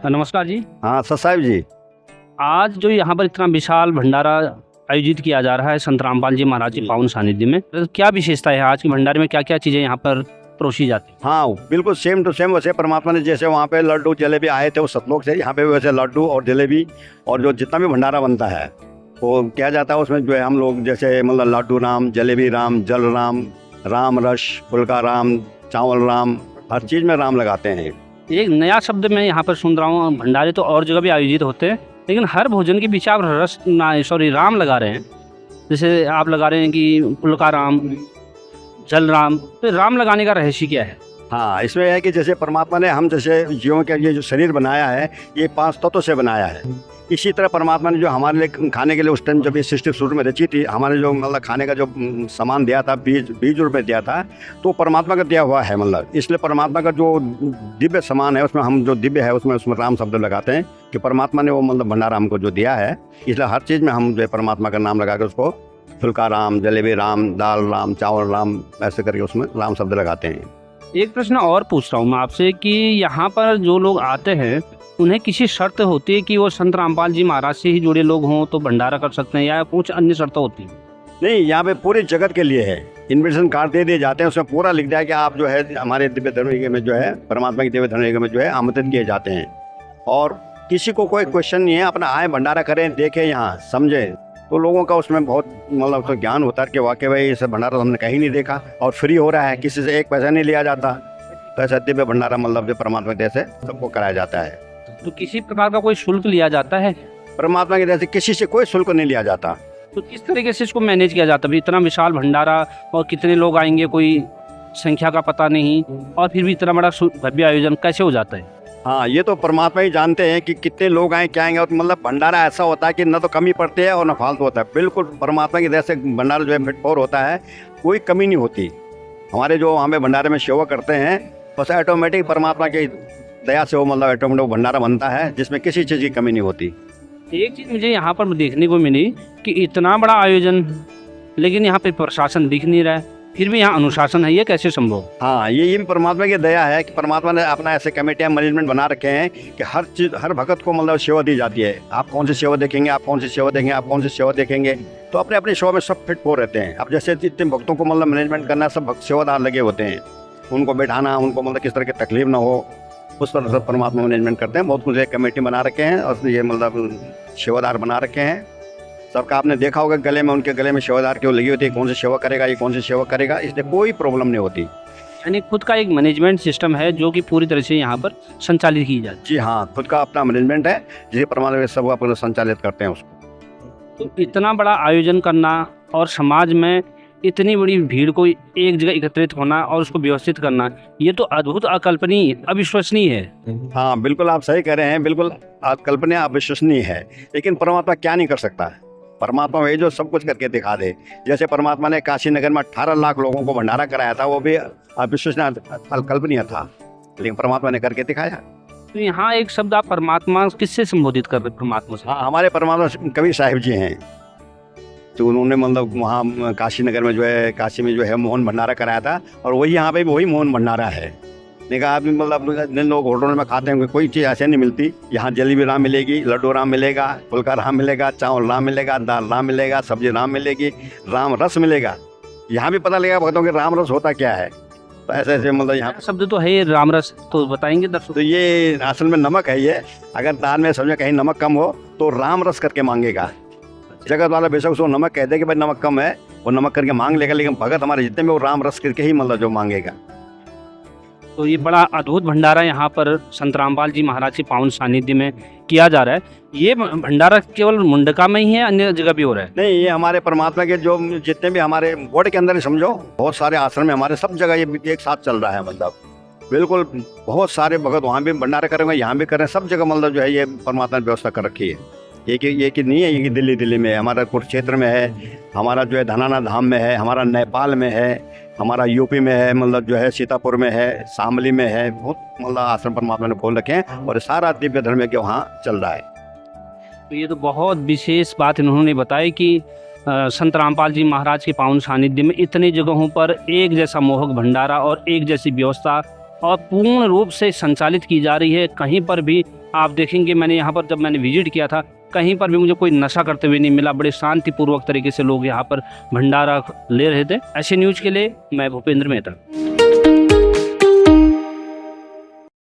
नमस्कार जी। हाँ सर साहिब जी। आज जो यहाँ पर इतना विशाल भंडारा आयोजित किया जा रहा है संत रामपाल जी महाराज के पावन सानिध्य में, तो क्या विशेषता है आज के भंडारे में? क्या क्या चीज़ें यहाँ पर परोसी जाती हैं? हाँ बिल्कुल सेम टू सेम वैसे परमात्मा ने जैसे वहाँ पे लड्डू जलेबी आए थे वो सतलोक से, यहाँ पे भी वैसे लड्डू और जलेबी और जो जितना भी भंडारा बनता है वो किया जाता है। उसमें जो है हम लोग जैसे मतलब लड्डू राम, जलेबी राम, जल राम, राम रस, फुल्का राम, चावल राम, हर चीज़ में राम लगाते हैं। एक नया शब्द मैं यहाँ पर सुन रहा हूँ, भंडारे तो और जगह भी आयोजित होते हैं लेकिन हर भोजन के पीछे आप राम लगा रहे हैं। जैसे आप लगा रहे हैं कि फुल्का राम, जल राम, तो राम लगाने का रहस्य क्या है? हाँ इसमें है कि जैसे परमात्मा ने हम जैसे जीवों के ये जो शरीर बनाया है ये 5 तत्वों से बनाया है। इसी तरह परमात्मा ने जो हमारे लिए खाने के लिए उस टाइम जब ये सृष्टि शुरू में रची थी, हमारे जो मतलब खाने का जो सामान दिया था, बीज रूप में दिया था, तो परमात्मा का दिया हुआ है। मतलब इसलिए परमात्मा का जो दिव्य सामान है उसमें हम जो दिव्य है उसमें राम शब्द लगाते हैं कि परमात्मा ने वो मतलब भंडारा हमको जो दिया है, इसलिए हर चीज़ में हम जो है परमात्मा का नाम लगा कर उसको फुल्का राम, जलेबी राम, दाल राम, चावल राम, ऐसे करके उसमें राम शब्द लगाते हैं। एक प्रश्न और पूछ रहा हूँ मैं आपसे कि यहाँ पर जो लोग आते हैं उन्हें किसी शर्त होती है कि वो संत रामपाल जी महाराज से ही जुड़े लोग हों तो भंडारा कर सकते हैं, या कुछ अन्य शर्तें होती हैं? नहीं, यहाँ पे पूरे जगत के लिए है। इन्विटेशन कार्ड दे दिए जाते हैं, उसमें पूरा लिख दिया कि आप जो है हमारे दिव्य धर्म में जो है परमात्मा के दिव्य धर्म में जो है आमंत्रित किए जाते हैं। और किसी को कोई क्वेश्चन नहीं है, अपना आए भंडारा करें, देखें, यहाँ समझें, तो लोगों का उसमें बहुत मतलब तो ज्ञान होता है कि वाकई भाई इसे भंडारा हमने कहीं नहीं देखा और फ्री हो रहा है, किसी से एक पैसा नहीं लिया जाता। तो ऐसा दिव्य भंडारा मतलब जो परमात्मा के से सबको कराया जाता है। तो किसी प्रकार का कोई शुल्क लिया जाता है? परमात्मा के से किसी से कोई शुल्क नहीं लिया जाता। तो किस तरीके से इसको मैनेज किया जाता है? इतना विशाल भंडारा और कितने लोग आएंगे, कोई संख्या का पता नहीं, और फिर भी इतना बड़ा भव्य आयोजन कैसे हो जाता है? हाँ ये तो परमात्मा ही जानते हैं कि कितने लोग आए क्या आएंगे। और मतलब भंडारा ऐसा होता है कि न तो कमी पड़ती है और न फालतू होता है। बिल्कुल परमात्मा की दया से भंडारा जो है फिटफोर होता है, कोई कमी नहीं होती। हमारे जो हमें भंडारे में सेवा करते हैं बस ऑटोमेटिक परमात्मा की दया से वो मतलब ऑटोमेटिक भंडारा बनता है जिसमें किसी चीज़ की कमी नहीं होती। एक चीज़ मुझे यहाँ पर देखने को मिली कि इतना बड़ा आयोजन लेकिन यहाँ पे प्रशासन दिख नहीं रहा है, फिर भी यहाँ अनुशासन है, ये कैसे संभव? हाँ ये परमात्मा की दया है कि परमात्मा ने अपना ऐसे कमेटियाँ मैनेजमेंट बना रखे हैं कि हर चीज़ हर भगत को मतलब सेवा दी जाती है। आप कौन सी सेवा देखेंगे, आप कौन सी सेवा देखेंगे, आप कौन सी सेवा देखेंगे, तो अपने अपने सेवा में सब फिट हो रहते हैं। अब जैसे जितने भक्तों को मतलब मैनेजमेंट करना, सब भक्त सेवादार लगे होते हैं, उनको बैठाना, उनको मतलब किस तरह की तकलीफ ना हो, उस तरह से परमात्मा मैनेजमेंट करते हैं। बहुत कुछ एक कमेटी बना रखे हैं और ये मतलब सेवादार बना रखे हैं। सबका आपने देखा होगा गले में, उनके गले में सेवादार क्यों लगी होती है, कौन सी सेवा करेगा, ये कौन सी सेवा करेगा, इसलिए कोई प्रॉब्लम नहीं होती। यानी खुद का एक मैनेजमेंट सिस्टम है जो कि पूरी तरह से यहाँ पर संचालित की जाती है। जी हाँ, खुद का अपना मैनेजमेंट है जिसे परमात्मा सब अपना संचालित करते हैं उसको। तो इतना बड़ा आयोजन करना और समाज में इतनी बड़ी भीड़ को एक जगह एकत्रित होना और उसको व्यवस्थित करना, ये तो अद्भुत, अकल्पनीय, अविश्वसनीय है। हाँ बिल्कुल आप सही कह रहे हैं, बिल्कुल अकल्पनीय, अविश्वसनीय है। लेकिन परमात्मा क्या नहीं कर सकता है? परमात्मा वही जो सब कुछ करके दिखा दे। जैसे परमात्मा ने काशी नगर में 18 लाख लोगों को भंडारा कराया था, वो भी अविश्वसनीय, अकल्पनीय था, लेकिन परमात्मा ने करके दिखाया। तो यहाँ एक शब्द आप परमात्मा किससे संबोधित कर रहे? परमात्मा से? हाँ हमारे परमात्मा कबीर साहिब जी हैं, तो उन्होंने मतलब वहाँ काशी नगर में जो है, काशी में जो है मोहन भंडारा कराया था, और वही यहाँ पे भी वही मोहन भंडारा है। नहीं कहा आदमी मतलब जिन लोग होटलों में खाते हैं कोई चीज़ ऐसे नहीं मिलती। यहाँ जलेबी राम मिलेगी, लड्डू राम मिलेगा, फुल्का राम मिलेगा, चावल राम मिलेगा, दाल राम मिलेगा, सब्जी राम मिलेगी, राम रस मिलेगा। यहाँ भी पता लगेगा भक्तों के राम रस होता क्या है। तो ऐसे ऐसे मतलब यहाँ शब्द तो है राम रस, तो बताएंगे दर्शकों? तो ये असल में नमक है। ये अगर दाल में सब्जी कहीं नमक कम हो तो राम रस करके मांगेगा। जगत वाला बेशक उसको नमक कहते हैं कि भाई नमक कम है, वो नमक करके मांग लेगा, लेकिन भगत हमारे जितने में वो राम रस करके ही मतलब जो मांगेगा। तो ये बड़ा अद्भुत भंडारा यहाँ पर संत रामपाल जी महाराज के पावन सानिध्य में किया जा रहा है। ये भंडारा केवल मुंडका में ही है, अन्य जगह भी हो रहा है? नहीं, ये हमारे परमात्मा के जो जितने भी हमारे बोर्ड के अंदर ही समझो, बहुत सारे आश्रम में हमारे सब जगह ये एक साथ चल रहा है। मतलब बिल्कुल बहुत सारे भगत वहाँ भी भंडारा करेंगे, यहाँ भी करें, सब जगह मतलब जो है ये परमात्मा ने व्यवस्था कर रखी है। ये कि नहीं है ये कि दिल्ली में है, हमारा कुरुक्षेत्र में है, हमारा जो है धनाना धाम में है, हमारा नेपाल में है, हमारा यूपी में है, मतलब जो है सीतापुर में है, शामली में है। बहुत मतलब आश्रम परमात्मा ने खोल रखे हैं और सारा दिव्य धर्म के वहाँ चल रहा है। तो ये तो बहुत विशेष बात इन्होंने बताई कि संत रामपाल जी महाराज के पावन सानिध्य में इतनी जगहों पर एक जैसा मोहक भंडारा और एक जैसी व्यवस्था और पूर्ण रूप से संचालित की जा रही है। कहीं पर भी आप देखेंगे, मैंने यहाँ पर जब मैंने विजिट किया था, कहीं पर भी मुझे कोई नशा करते हुए नहीं मिला। बड़े शांतिपूर्वक तरीके से लोग यहाँ पर भंडारा ले रहे थे। ऐसे न्यूज़ के लिए मैं भूपेंद्र मेहता।